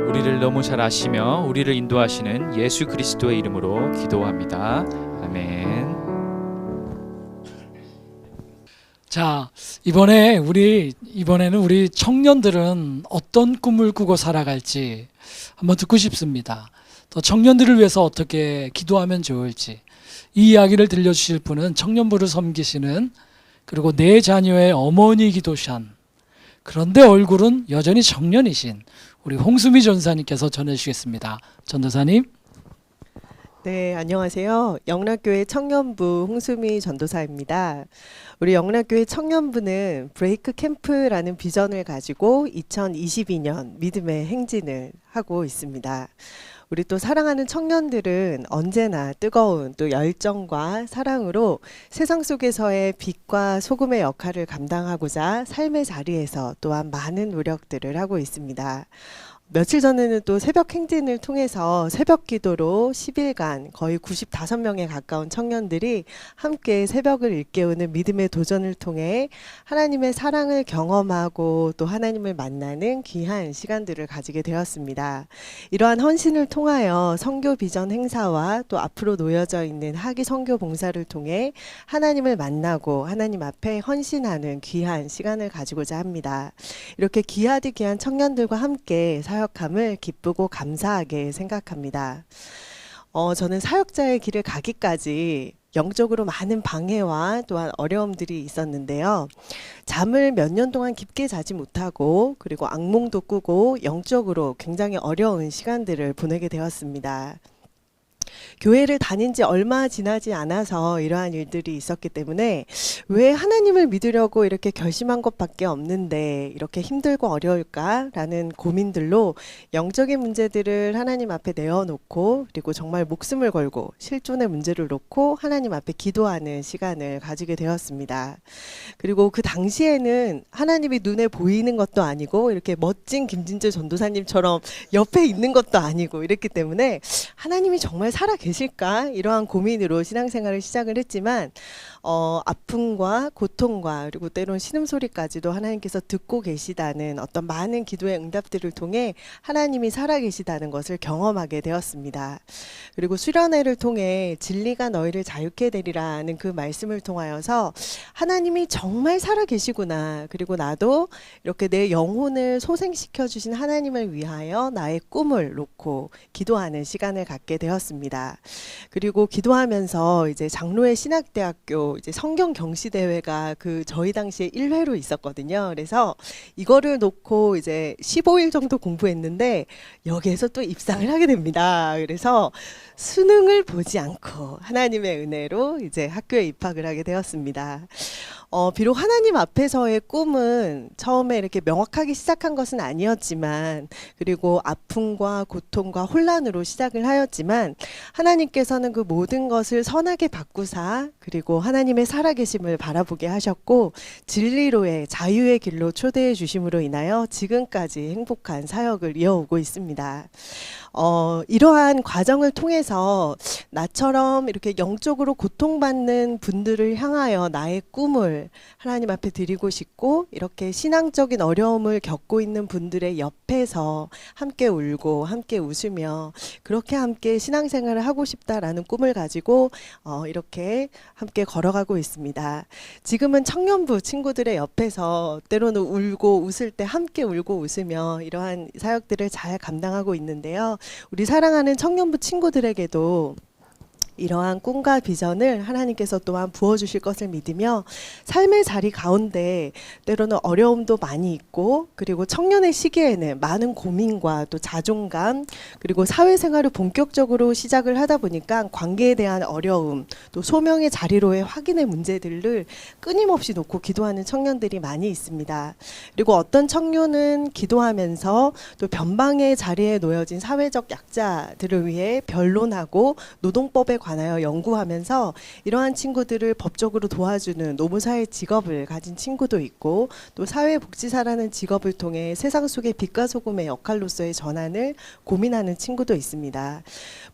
우리를 너무 잘 아시며 우리를 인도하시는 예수 그리스도의 이름으로 기도합니다. 아멘. 자, 이번에는 우리 청년들은 어떤 꿈을 꾸고 살아갈지 한번 듣고 싶습니다. 또 청년들을 위해서 어떻게 기도하면 좋을지 이 이야기를 들려주실 분은 청년부를 섬기시는, 그리고 내 자녀의 어머니 기도션, 그런데 얼굴은 여전히 청년이신 우리 홍수미 전사님께서 전해주시겠습니다. 전도사님. 네, 안녕하세요. 영락교회 청년부 홍수미 전도사입니다. 우리 영락교회 청년부는 브레이크 캠프라는 비전을 가지고 2022년 믿음의 행진을 하고 있습니다. 우리 또 사랑하는 청년들은 언제나 뜨거운 또 열정과 사랑으로 세상 속에서의 빛과 소금의 역할을 감당하고자 삶의 자리에서 또한 많은 노력들을 하고 있습니다. 며칠 전에는 또 새벽 행진을 통해서 새벽 기도로 10일간 거의 95명에 가까운 청년들이 함께 새벽을 일깨우는 믿음의 도전을 통해 하나님의 사랑을 경험하고 또 하나님을 만나는 귀한 시간들을 가지게 되었습니다. 이러한 헌신을 통하여 선교 비전 행사와 또 앞으로 놓여져 있는 학위 선교 봉사를 통해 하나님을 만나고 하나님 앞에 헌신하는 귀한 시간을 가지고자 합니다. 이렇게 귀하디 귀한 청년들과 함께 사역함을 기쁘고 감사하게 생각합니다. 저는 사역자의 길을 가기까지 영적으로 많은 방해와 또한 어려움들이 있었는데요. 잠을 몇 년 동안 깊게 자지 못하고 그리고 악몽도 꾸고 영적으로 굉장히 어려운 시간들을 보내게 되었습니다. 교회를 다닌 지 얼마 지나지 않아서 이러한 일들이 있었기 때문에 왜 하나님을 믿으려고 이렇게 결심한 것밖에 없는데 이렇게 힘들고 어려울까라는 고민들로 영적인 문제들을 하나님 앞에 내어놓고 그리고 정말 목숨을 걸고 실존의 문제를 놓고 하나님 앞에 기도하는 시간을 가지게 되었습니다. 그리고 그 당시에는 하나님이 눈에 보이는 것도 아니고 이렇게 멋진 김진재 전도사님처럼 옆에 있는 것도 아니고 이랬기 때문에 하나님이 정말 살아 계실까 이러한 고민으로 신앙생활을 시작을 했지만 아픔과 고통과 그리고 때론 신음소리까지도 하나님께서 듣고 계시다는 어떤 많은 기도의 응답들을 통해 하나님이 살아계시다는 것을 경험하게 되었습니다. 그리고 수련회를 통해 진리가 너희를 자유케 되리라는 그 말씀을 통하여서 하나님이 정말 살아계시구나, 그리고 나도 이렇게 내 영혼을 소생시켜 주신 하나님을 위하여 나의 꿈을 놓고 기도하는 시간을 갖게 되었습니다. 그리고 기도하면서 이제 장로회 신학대학교 이제 성경 경시 대회가 저희 당시에 1회로 있었거든요. 그래서 이거를 놓고 이제 15일 정도 공부했는데 여기에서 또 입상을 하게 됩니다. 그래서 수능을 보지 않고 하나님의 은혜로 이제 학교에 입학을 하게 되었습니다. 비록 하나님 앞에서의 꿈은 처음에 이렇게 명확하게 시작한 것은 아니었지만, 그리고 아픔과 고통과 혼란으로 시작을 하였지만 하나님께서는 그 모든 것을 선하게 바꾸사 그리고 하나님의 살아계심을 바라보게 하셨고 진리로의 자유의 길로 초대해 주심으로 인하여 지금까지 행복한 사역을 이어오고 있습니다. 이러한 과정을 통해서 나처럼 이렇게 영적으로 고통받는 분들을 향하여 나의 꿈을 하나님 앞에 드리고 싶고, 이렇게 신앙적인 어려움을 겪고 있는 분들의 옆에서 함께 울고 함께 웃으며 그렇게 함께 신앙생활을 하고 싶다라는 꿈을 가지고 이렇게 함께 걸어가고 있습니다. 지금은 청년부 친구들의 옆에서 때로는 울고 웃을 때 함께 울고 웃으며 이러한 사역들을 잘 감당하고 있는데요. 우리 사랑하는 청년부 친구들에게도 이러한 꿈과 비전을 하나님께서 또한 부어주실 것을 믿으며 삶의 자리 가운데 때로는 어려움도 많이 있고, 그리고 청년의 시기에는 많은 고민과 또 자존감, 그리고 사회생활을 본격적으로 시작을 하다 보니까 관계에 대한 어려움, 또 소명의 자리로의 확인의 문제들을 끊임없이 놓고 기도하는 청년들이 많이 있습니다. 그리고 어떤 청년은 기도하면서 또 변방의 자리에 놓여진 사회적 약자들을 위해 변론하고 노동법에 관하여 연구하면서 이러한 친구들을 법적으로 도와주는 노무사의 직업을 가진 친구도 있고, 또 사회복지사라는 직업을 통해 세상 속의 빛과 소금의 역할로서의 전환을 고민하는 친구도 있습니다.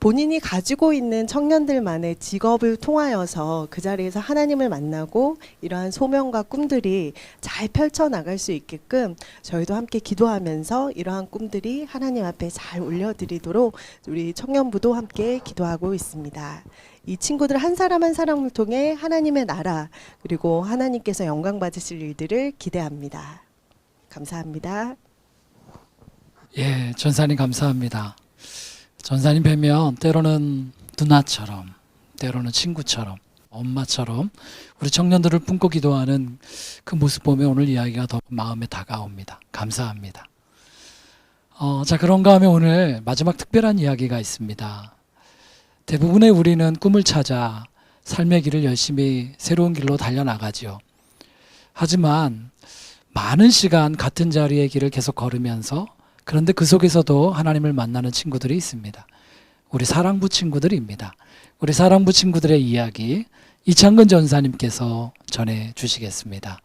본인이 가지고 있는 청년들만의 직업을 통하여서 그 자리에서 하나님을 만나고 이러한 소명과 꿈들이 잘 펼쳐나갈 수 있게끔 저희도 함께 기도하면서 이러한 꿈들이 하나님 앞에 잘 올려드리도록 우리 청년부도 함께 기도하고 있습니다. 이 친구들 한 사람 한 사람을 통해 하나님의 나라 그리고 하나님께서 영광 받으실 일들을 기대합니다. 감사합니다. 예, 전사님 감사합니다. 전사님 뵈면 때로는 누나처럼, 때로는 친구처럼, 엄마처럼 우리 청년들을 품고 기도하는 그 모습 보면 오늘 이야기가 더 마음에 다가옵니다. 감사합니다. 자, 그런가 하면 오늘 마지막 특별한 이야기가 있습니다. 대부분의 우리는 꿈을 찾아 삶의 길을 열심히 새로운 길로 달려나가죠. 하지만 많은 시간 같은 자리의 길을 계속 걸으면서, 그런데 그 속에서도 하나님을 만나는 친구들이 있습니다. 우리 사랑부 친구들입니다. 우리 사랑부 친구들의 이야기 이창근 전사님께서 전해 주시겠습니다.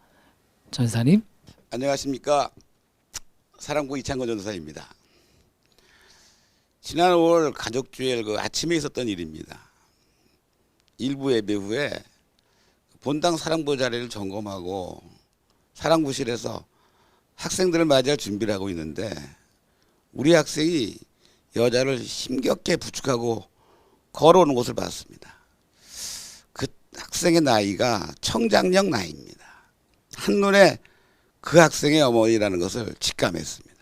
전사님. 안녕하십니까. 사랑부 이창근 전도사입니다. 지난 5월 가족주일 그 아침에 있었던 일입니다. 일부 예배 후에 본당 사랑부 자리를 점검하고 사랑부실에서 학생들을 맞이할 준비를 하고 있는데 우리 학생이 여자를 힘겹게 부축하고 걸어오는 것을 봤습니다. 그 학생의 나이가 청장년 나이입니다. 한눈에 그 학생의 어머니라는 것을 직감했습니다.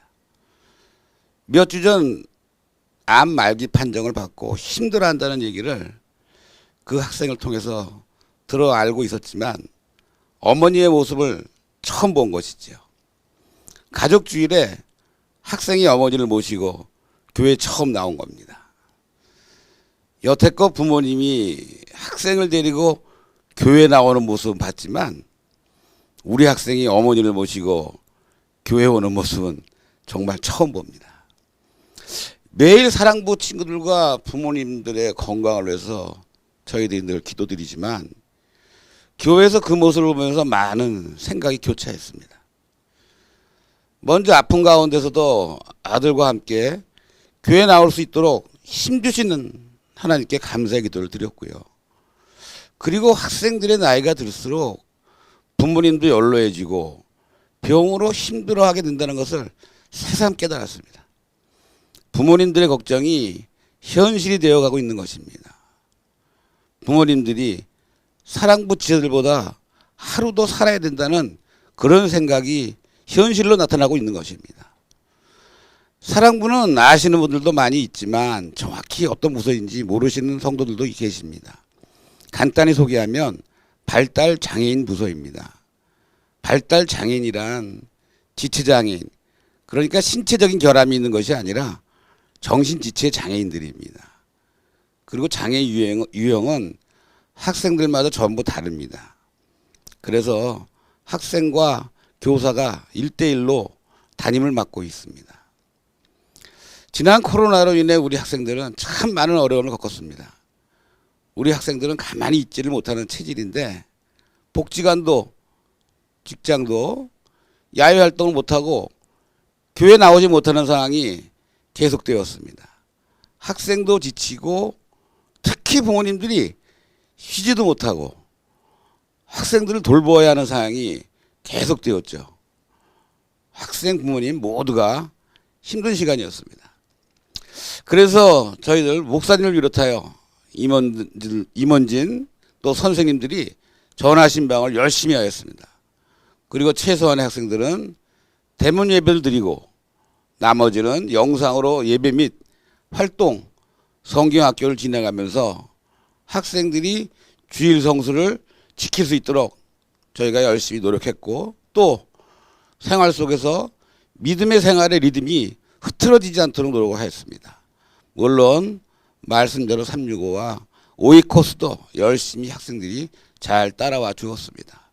몇 주 전 암 말기 판정을 받고 힘들어한다는 얘기를 그 학생을 통해서 들어 알고 있었지만 어머니의 모습을 처음 본 것이죠. 가족 주일에 학생이 어머니를 모시고 교회에 처음 나온 겁니다. 여태껏 부모님이 학생을 데리고 교회 나오는 모습은 봤지만 우리 학생이 어머니를 모시고 교회 오는 모습은 정말 처음 봅니다. 매일 사랑부 친구들과 부모님들의 건강을 위해서 저희들이 늘 기도드리지만 교회에서 그 모습을 보면서 많은 생각이 교차했습니다. 먼저 아픈 가운데서도 아들과 함께 교회 나올 수 있도록 힘주시는 하나님께 감사의 기도를 드렸고요. 그리고 학생들의 나이가 들수록 부모님도 연로해지고 병으로 힘들어하게 된다는 것을 새삼 깨달았습니다. 부모님들의 걱정이 현실이 되어가고 있는 것입니다. 부모님들이 사랑부 지체들보다 하루 더 살아야 된다는 그런 생각이 현실로 나타나고 있는 것입니다. 사랑부는 아시는 분들도 많이 있지만 정확히 어떤 부서인지 모르시는 성도들도 계십니다. 간단히 소개하면 발달장애인 부서입니다. 발달장애인이란 지체장애인, 그러니까 신체적인 결함이 있는 것이 아니라 정신지체 장애인들입니다. 그리고 장애 유형은 학생들마다 전부 다릅니다. 그래서 학생과 교사가 1대1로 담임을 맡고 있습니다. 지난 코로나로 인해 우리 학생들은 참 많은 어려움을 겪었습니다. 우리 학생들은 가만히 있지를 못하는 체질인데 복지관도 직장도 야외 활동을 못하고 교회 나오지 못하는 상황이 계속되었습니다. 학생도 지치고 특히 부모님들이 쉬지도 못하고 학생들을 돌보아야 하는 상황이 계속되었죠. 학생 부모님 모두가 힘든 시간이었습니다. 그래서 저희들 목사님을 비롯하여 임원진 또 선생님들이 전화 신방을 열심히 하였습니다. 그리고 최소한의 학생들은 대면 예배를 드리고 나머지는 영상으로 예배 및 활동, 성경학교를 진행하면서 학생들이 주일 성수를 지킬 수 있도록 저희가 열심히 노력했고 또 생활 속에서 믿음의 생활의 리듬이 흐트러지지 않도록 노력을 하였습니다. 물론 말씀대로 365와 5위 코스도 열심히 학생들이 잘 따라와 주었습니다.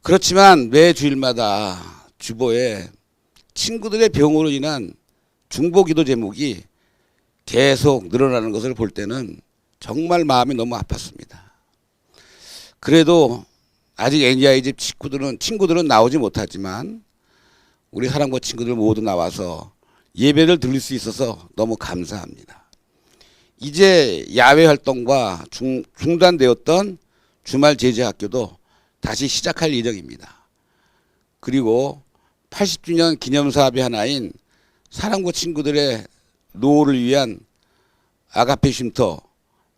그렇지만 매 주일마다 주보에 친구들의 병으로 인한 중보기도 제목이 계속 늘어나는 것을 볼 때는 정말 마음이 너무 아팠습니다. 그래도 아직 NEI 집 친구들은 나오지 못하지만 우리 사랑부 친구들 모두 나와서 예배를 드릴 수 있어서 너무 감사합니다. 이제 야외 활동과 중단되었던 주말 제재학교도 다시 시작할 예정입니다. 그리고 80주년 기념사업의 하나인 사랑부 친구들의 노후를 위한 아가페 쉼터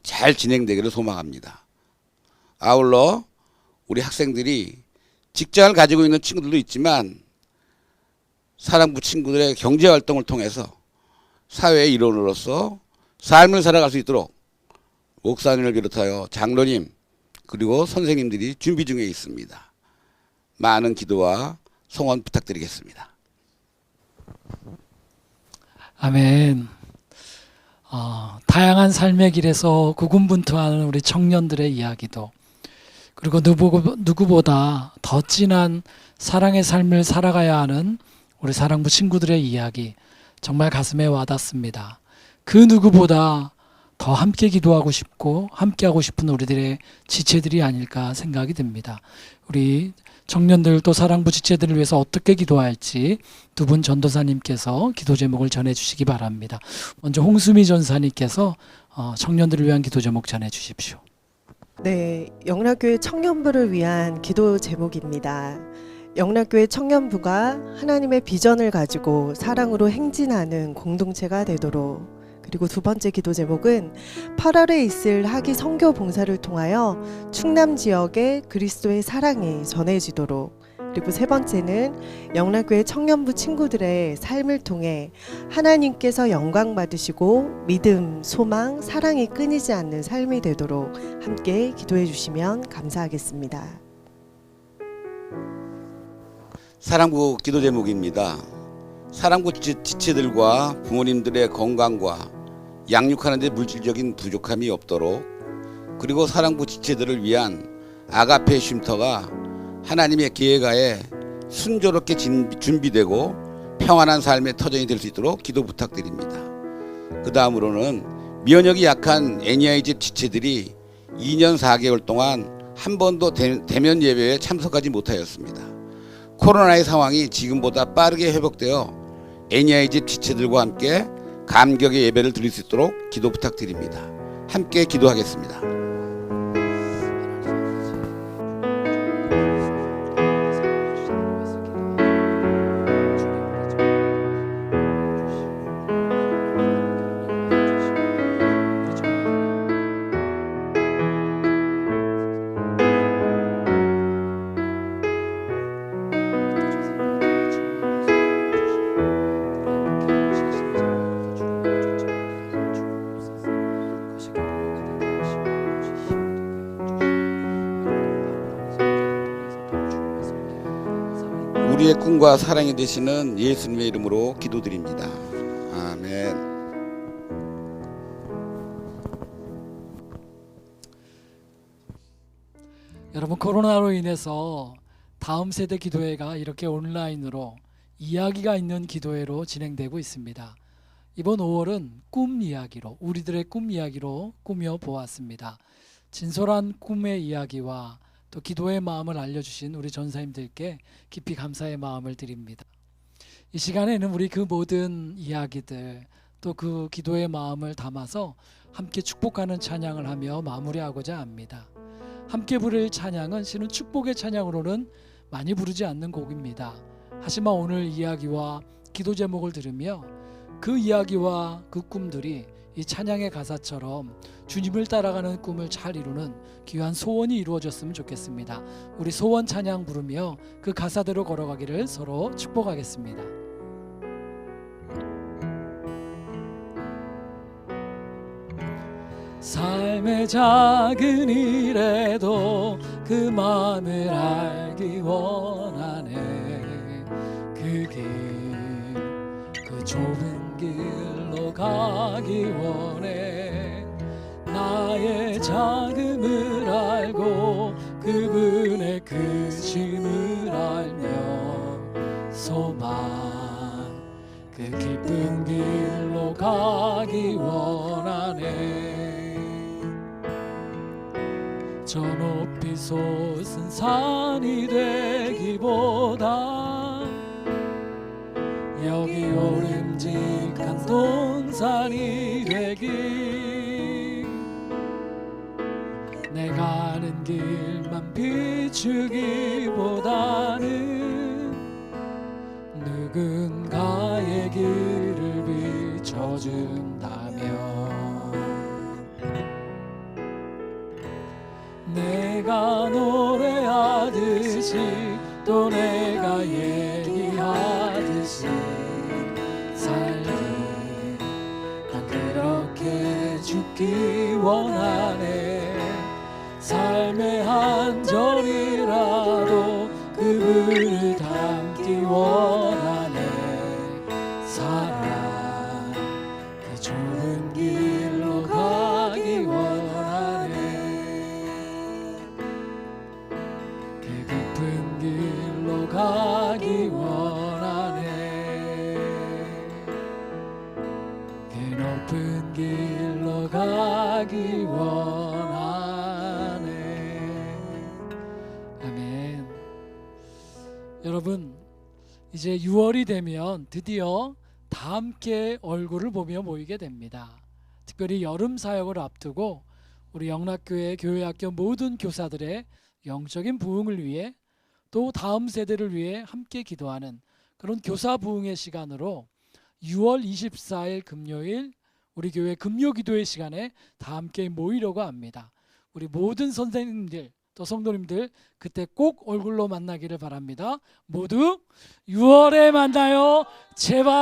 잘 진행되기를 소망합니다. 아울러 우리 학생들이 직장을 가지고 있는 친구들도 있지만 사랑부 친구들의 경제활동을 통해서 사회의 일원으로서 삶을 살아갈 수 있도록 목사님을 비롯하여 장로님 그리고 선생님들이 준비 중에 있습니다. 많은 기도와 성원 부탁드리겠습니다. 아멘. 다양한 삶의 길에서 고군분투하는 우리 청년들의 이야기도 그리고 누구보다 더 진한 사랑의 삶을 살아가야 하는 우리 사랑부 친구들의 이야기 정말 가슴에 와닿습니다. 그 누구보다 더 함께 기도하고 싶고 함께하고 싶은 우리들의 지체들이 아닐까 생각이 듭니다. 우리 청년들 또 사랑부 지체들을 위해서 어떻게 기도할지 두 분 전도사님께서 기도 제목을 전해주시기 바랍니다. 먼저 홍수미 전사님께서 청년들을 위한 기도 제목 전해주십시오. 네, 영락교회 청년부를 위한 기도 제목입니다. 영락교회 청년부가 하나님의 비전을 가지고 사랑으로 행진하는 공동체가 되도록, 그리고 두 번째 기도 제목은 8월에 있을 하기 선교 봉사를 통하여 충남 지역에 그리스도의 사랑이 전해지도록, 그리고 세 번째는 영락교회 청년부 친구들의 삶을 통해 하나님께서 영광 받으시고 믿음, 소망, 사랑이 끊이지 않는 삶이 되도록 함께 기도해 주시면 감사하겠습니다. 사랑부 기도 제목입니다. 사랑부 지체들과 부모님들의 건강과 양육하는 데 물질적인 부족함이 없도록, 그리고 사랑부 지체들을 위한 아가페 쉼터가 하나님의 계획하에 순조롭게 준비되고 평안한 삶의 터전이 될 수 있도록 기도 부탁드립니다. 그 다음으로는 면역이 약한 애니아이 집 지체들이 2년 4개월 동안 한 번도 대면 예배에 참석하지 못하였습니다. 코로나의 상황이 지금보다 빠르게 회복되어 애니아이 집 지체들과 함께 감격의 예배를 드릴 수 있도록 기도 부탁드립니다. 함께 기도하겠습니다. 우리의 꿈과 사랑이 되시는 예수님의 이름으로 기도드립니다. 아멘. 여러분, 코로나로 인해서 다음 세대 기도회가 이렇게 온라인으로 이야기가 있는 기도회로 진행되고 있습니다. 이번 5월은 꿈 이야기로, 우리들의 꿈 이야기로 꾸며 보았습니다. 진솔한 꿈의 이야기와 또 기도의 마음을 알려주신 우리 전사님들께 깊이 감사의 마음을 드립니다. 이 시간에는 우리 그 모든 이야기들 또 그 기도의 마음을 담아서 함께 축복하는 찬양을 하며 마무리하고자 합니다. 함께 부를 찬양은 실은 축복의 찬양으로는 많이 부르지 않는 곡입니다. 하지만 오늘 이야기와 기도 제목을 들으며 그 이야기와 그 꿈들이 이 찬양의 가사처럼 주님을 따라가는 꿈을 잘 이루는 귀한 소원이 이루어졌으면 좋겠습니다. 우리 소원 찬양 부르며 그 가사대로 걸어가기를 서로 축복하겠습니다. 삶의 작은 일에도 그 마음을 알기 원하네. 그 길, 그 좁은 길로 가기 원해. 나의 작음을 알고 그분의 크심을 알며 소망, 그 기쁜 길로 가기 원하네. 저 높이 솟은 산이 되기보다 여기 오름직한 동산이 되기, 내가 가는 길만 비추기보다는 누군가의 길을 비춰준다면 내가 노래하듯이 또 내가 얘기하듯이 살기, 난 그렇게 죽기 원하네. 삶의 한 절이라도 그분을 닮기 원하네. 사랑 그 좁은 길로 가기 원하네. 그 깊은 길로 가기 원하네. 그 높은 길로 가기 원하네. 아멘. 여러분, 이제 6월이 되면 드디어 다 함께 얼굴을 보며 모이게 됩니다. 특별히 여름 사역을 앞두고 우리 영락교회 교회학교 모든 교사들의 영적인 부흥을 위해 또 다음 세대를 위해 함께 기도하는 그런 교사 부흥의 시간으로 6월 24일 금요일 우리 교회 금요기도의 시간에 다 함께 모이려고 합니다. 우리 모든 선생님들 또 성도님들 그때 꼭 얼굴로 만나기를 바랍니다. 모두 6월에 만나요. 제발.